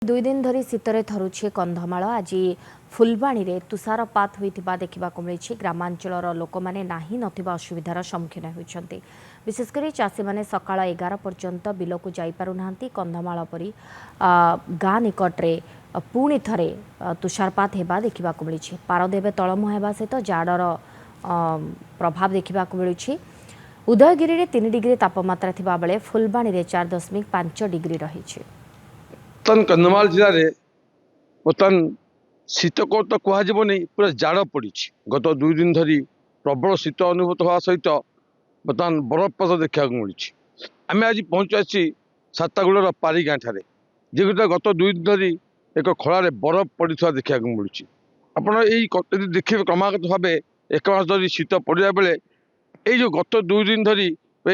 दुई दिन धरी शीतरे थरुछि कंधमाल आज फुलबाणी रे तुषारपात होइतिबा देखिबाकु मिलिछि। ग्रामांचलर लोकमाने नाही नथिबा असुविधार सम्मुखीन होइछन्ति। विशेषकर चाषी माने सकाळ 11 पर्यंत बिलकु जाई पारु नाहंती। कंधमाल परी गाँ निकटरे पुणी थरे तुषारपात हेबा देखिबाकु मिलिछि। पारद एबे तळमुहा हेबा सहित जाडर प्रभाव देखिबाकु मिलिछि। उदयगिरी रे 3 डिग्री तापमात्रा थिबा बेले फुलबाणी रे 4.5 डिग्री रहिछि। कंधमाल जिले में बर्तमान शीतकोट तो कहजब नहीं पूरा जाड़ पड़ी। गत 2 दिन धरी प्रबल शीत अनुभूत होगा सहित बर्तमान बरफपात देखा मिली। आम आज पहुंची सातागुड़र पारी गाँ ठारे जेटा गत 2 दिन धरी एक खड़ा बरफ पड़ा देखा मिली। आपड़ यदि देखिए क्रमागत भाव 1 मास धरी शीत पड़ा बेले जो गत 2 दिन धरी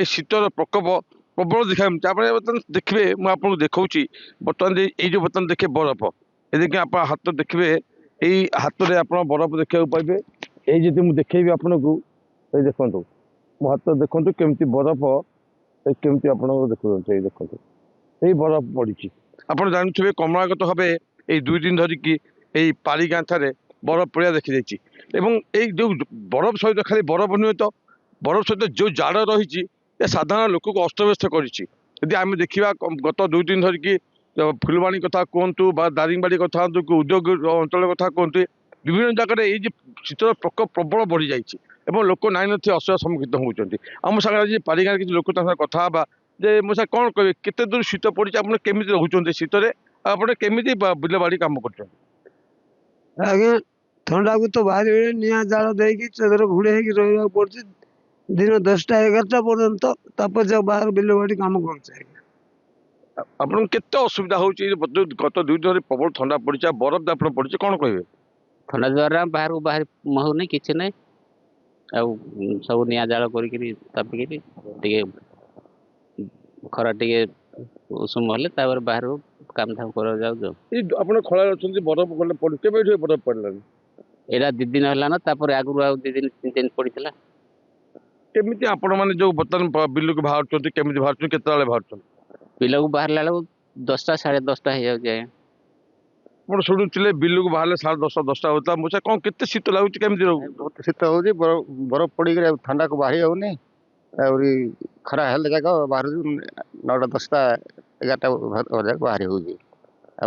शीतर प्रकोप प्रबल देखा मिलता है। बर्तमान देखिए मुझे देखा बर्तमान जो बर्तमान देखिए बरफ ये देखिए आप हाथ देखिए यही हाथ में आप बरफ देखा पाइबे। ये मुझे देखी आपन को देखो मो हाथ देखो केमती बरफ केमती आप देखो देखो यही बरफ पड़ी। आप जानते क्रमागत भाव ये 2 दिन धरिकी यही पारी गाँ ठारे बरफ पड़ा देखी जाइए। जो बरफ सहित खाली बरफ नुहे तो बरफ सहित जो जाड़ रही साधारण लोक को अस्तव्यस्त करी। आम देखा गत 2 दिन धरिकी फुलबाणी कथा कहतु दारिंगबाड़ी कथा कहतु उद्योग अंचल कथा कहतु विभिन्न जगह ये शीतर प्रकोप प्रबल बढ़ी जाइए। लोक नाई नी असुविधा सम्मुखीन होती। आम सागर आज पारिगाँ किसी लोक कथा जे मो कौन कहे केते दूर शीत पड़ी केमी रोचे शीतर आप बिल बाड़ी कम कर आज्ञा थंडा को तो बाहर निआ जाल देकी चदर घोड़े रहा पड़े दिन 10टा 11टा पर्यंत तापर बाहर बिल बाड़ी कम कर आपन केते असुविधा होची गत 2 दिन प्रबल ठंडा पड़ी बरफ आप पड़ी कौन कहे थंडा द्वारा बाहर बाहर महु नहीं किसी नहीं सब निआ जाल करके खरा टे उषुम हेल्ले बाहर काम धाम कर खड़ा अच्छा बरफ गले पड़े बरफ पड़ा यहाँ 2 दिन है ना आगुरी आ 2 दिन 3 दिन पड़ा केमिति आपण माने जो बर्तमान बिल को बाहर केमिति बाहर केते बाहर बिल को बाहर लाला 10टा 10:30 हो जाए। आप शुणुले बिल को बाहर 10:30 10टा होता मुझे कौन केते शीत लगुच केमिति बहुत शीत हो बरफ पड़ी ठंडा को बाहरी होनी खरा हेल्ले जाक बाहर 9टा 10टा 11टा बाहरी हो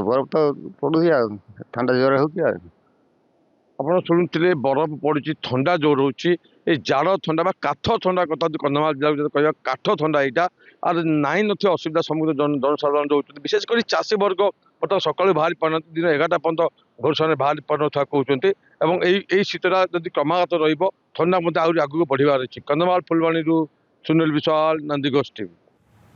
बरफ तो पड़ू ठंडा जोर हो आप शुणुले बरफ पड़ी ठंडा जोर हो जाड़ ठंडा काठ ठंडा कथा कंधमाल जिला कह काठ ठंडा यहाँ और नाई नी असुविधा सम्मुखीन जनसाधारण जो विशेषकर चाषी वर्ग बर्तमान सकाल बाहरी पाना दिन 11टा पर्यटन भोर समय बाहरी पाना कहते यही शीतटा जब क्रमागत रहा ठंडा मत आगे बढ़ार अच्छी। कंधमाल फुलबाणी सुनील विशाल नंदीघोष टीवी।